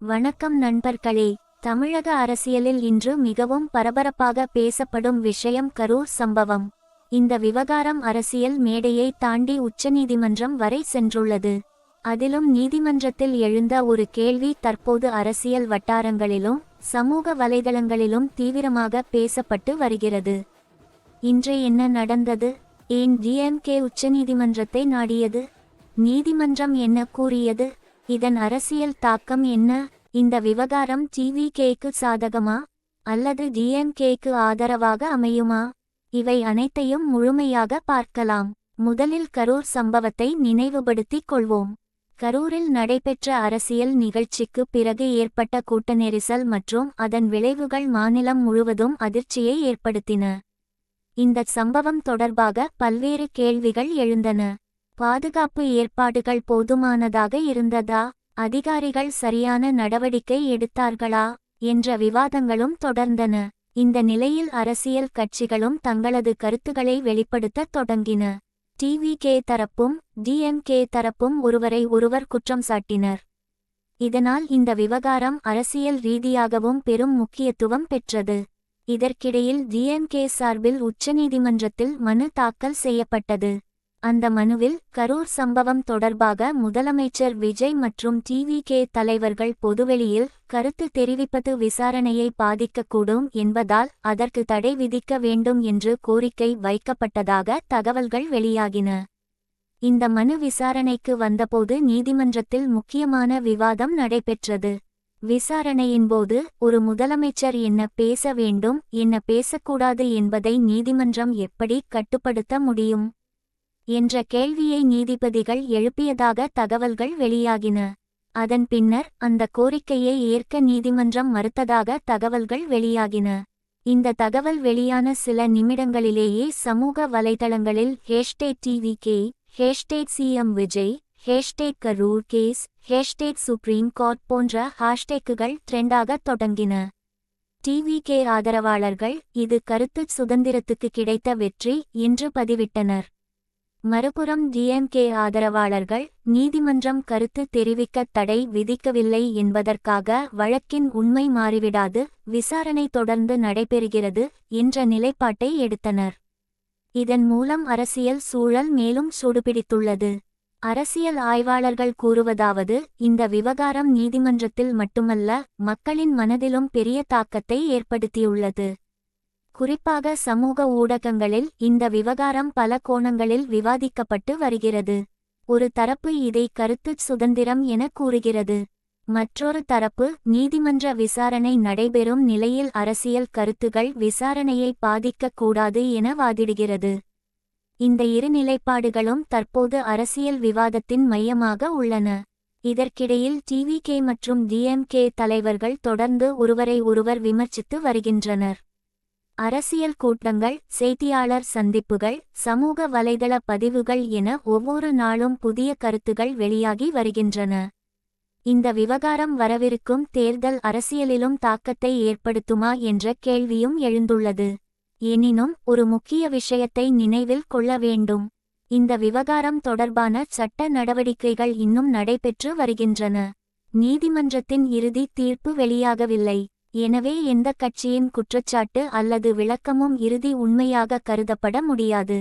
வணக்கம் நண்பர்களே. தமிழக அரசியலில் இன்று மிகவும் பரபரப்பாக பேசப்படும் விஷயம் கரூர் சம்பவம். இந்த விவகாரம் அரசியல் மேடையை தாண்டி உச்சநீதிமன்றம் வரை சென்றுள்ளது. அதிலும் நீதிமன்றத்தில் எழுந்த ஒரு கேள்வி தற்போது அரசியல் வட்டாரங்களிலும் சமூக வலைதளங்களிலும் தீவிரமாக பேசப்பட்டு வருகிறது. இன்று என்ன நடந்தது? ஏன் டிஎம்கே உச்சநீதிமன்றத்தை நாடியது? நீதிமன்றம் என்ன கூறியது? இதன் அரசியல் தாக்கம் என்ன? இந்த விவகாரம் டிவிகேக்கு சாதகமா அல்லது டிஎம்கேக்கு ஆதரவாக அமையுமா? இவை அனைத்தையும் முழுமையாக பார்க்கலாம். முதலில் கரூர் சம்பவத்தை நினைவுபடுத்திக் கொள்வோம். கரூரில் நடைபெற்ற அரசியல் நிகழ்ச்சிக்கு பிறகு ஏற்பட்ட கூட்ட நெரிசல் மற்றும் அதன் விளைவுகள் மாநிலம் முழுவதும் அதிர்ச்சியை ஏற்படுத்தின. இந்த சம்பவம் தொடர்பாக பல்வேறு கேள்விகள் எழுந்தன. பாதுகாப்பு ஏற்பாடுகள் போதுமானதாக இருந்ததா? அதிகாரிகள் சரியான நடவடிக்கை எடுத்தார்களா என்ற விவாதங்களும் தொடர்ந்தன. இந்த நிலையில் அரசியல் கட்சிகளும் தங்களது கருத்துக்களை வெளிப்படுத்த தொடங்கின. டிவிகே தரப்பும் டிஎம்கே தரப்பும் ஒருவரை ஒருவர் குற்றம் சாட்டினர். இதனால் இந்த விவகாரம் அரசியல் ரீதியாகவும் பெரும் முக்கியத்துவம் பெற்றது. இதற்கிடையில் டிஎம்கே சார்பில் உச்சநீதிமன்றத்தில் மனு தாக்கல் செய்யப்பட்டது. அந்த மனுவில் கரூர் சம்பவம் தொடர்பாக முதலமைச்சர் விஜய் மற்றும் டிவிகே தலைவர்கள் பொதுவெளியில் கருத்து தெரிவிப்பது விசாரணையை பாதிக்கக்கூடும் என்பதால் அதற்கு தடை விதிக்க வேண்டும் என்று கோரிக்கை வைக்கப்பட்டதாக தகவல்கள் வெளியாகின. இந்த மனு விசாரணைக்கு வந்தபோது நீதிமன்றத்தில் முக்கியமான விவாதம் நடைபெற்றது. விசாரணையின்போது ஒரு முதலமைச்சர் என்ன பேச வேண்டும், என்ன பேசக்கூடாது என்பதை நீதிமன்றம் எப்படி கட்டுப்படுத்த முடியும் என்ற கேள்வியை நீதிபதிகள் எழுப்பியதாக தகவல்கள் வெளியாகின. அதன் பின்னர் அந்த கோரிக்கையை ஏற்க நீதிமன்றம் மறுத்ததாக தகவல்கள் வெளியாகின. இந்த தகவல் வெளியான சில நிமிடங்களிலேயே சமூக வலைதளங்களில் #TVK, #CM Vijay, #Karur case, #supreme court போன்ற ஹாஷ்டேக்குகள் ட்ரெண்டாக தொடங்கின. டிவிகே ஆதரவாளர்கள் இது கருத்து சுதந்திரத்துக்கு கிடைத்த வெற்றி என்று பதிவிட்டனர். மறுபுறம் டிஎம்கே ஆதரவாளர்கள் நீதிமன்றம் கருத்து தெரிவிக்க தடை விதிக்கவில்லை என்பதற்காக வழக்கின் உண்மை மாறிவிடாது, விசாரணை தொடர்ந்து நடைபெறுகிறது என்ற நிலைப்பாட்டை எடுத்தனர். இதன் மூலம் அரசியல் சூழல் மேலும் சூடுபிடித்துள்ளது. அரசியல் ஆய்வாளர்கள் கூறுவதாவது, இந்த விவகாரம் நீதிமன்றத்தில் மட்டுமல்ல, மக்களின் மனதிலும் பெரிய தாக்கத்தை ஏற்படுத்தியுள்ளது. குறிப்பாக சமூக ஊடகங்களில் இந்த விவகாரம் பல கோணங்களில் விவாதிக்கப்பட்டு வருகிறது. ஒரு தரப்பு இதை கருத்து சுதந்திரம் என கூறுகிறது. மற்றொரு தரப்பு நீதிமன்ற விசாரணை நடைபெறும் நிலையில் அரசியல் கருத்துகள் விசாரணையை பாதிக்கக்கூடாது என வாதிடுகிறது. இந்த இரு நிலைப்பாடுகளும் தற்போது அரசியல் விவாதத்தின் மையமாக உள்ளன. இதற்கிடையில் டிவிகே மற்றும் டிஎம்கே தலைவர்கள் தொடர்ந்து ஒருவரை ஒருவர் விமர்சித்து வருகின்றனர். அரசியல் கூட்டங்கள், செய்தியாளர் சந்திப்புகள், சமூக வலைதள பதிவுகள் என ஒவ்வொரு நாளும் புதிய கருத்துகள் வெளியாகி வருகின்றன. இந்த விவகாரம் வரவிருக்கும் தேர்தல் அரசியலிலும் தாக்கத்தை ஏற்படுத்துமா என்ற கேள்வியும் எழுந்துள்ளது. எனினும் ஒரு முக்கிய விஷயத்தை நினைவில் கொள்ள வேண்டும். இந்த விவகாரம் தொடர்பான சட்ட நடவடிக்கைகள் இன்னும் நடைபெற்று வருகின்றன. நீதிமன்றத்தின் இறுதி தீர்ப்பு வெளியாகவில்லை. எனவே எந்த கட்சியின் குற்றச்சாட்டு அல்லது விளக்கமும் இறுதி உண்மையாக கருதப்பட முடியாது.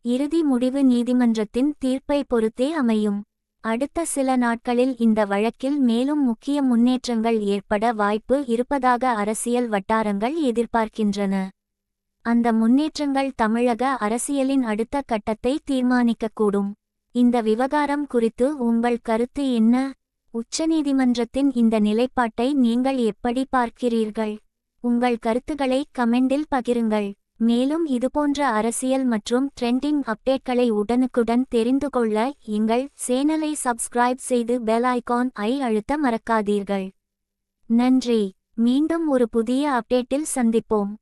இறுதி முடிவு நீதிமன்றத்தின் தீர்ப்பை பொறுத்தே அமையும். அடுத்த சில நாட்களில் இந்த வழக்கில் மேலும் முக்கிய முன்னேற்றங்கள் ஏற்பட வாய்ப்பு இருப்பதாக அரசியல் வட்டாரங்கள் எதிர்பார்க்கின்றன. அந்த முன்னேற்றங்கள் தமிழக அரசியலின் அடுத்த கட்டத்தை தீர்மானிக்கக்கூடும். இந்த விவகாரம் குறித்து உங்கள் கருத்து என்ன? உச்சநீதிமன்றத்தின் இந்த நிலைப்பாட்டை நீங்கள் எப்படி பார்க்கிறீர்கள்? உங்கள் கருத்துக்களை கமெண்டில் பகிருங்கள். மேலும் இதுபோன்ற அரசியல் மற்றும் ட்ரெண்டிங் அப்டேட்களை உடனுக்குடன் தெரிந்து கொள்ள எங்கள் சேனலை சப்ஸ்கிரைப் செய்து பெல் ஐகான்-ஐ அழுத்த மறக்காதீர்கள். நன்றி. மீண்டும் ஒரு புதிய அப்டேட்டில் சந்திப்போம்.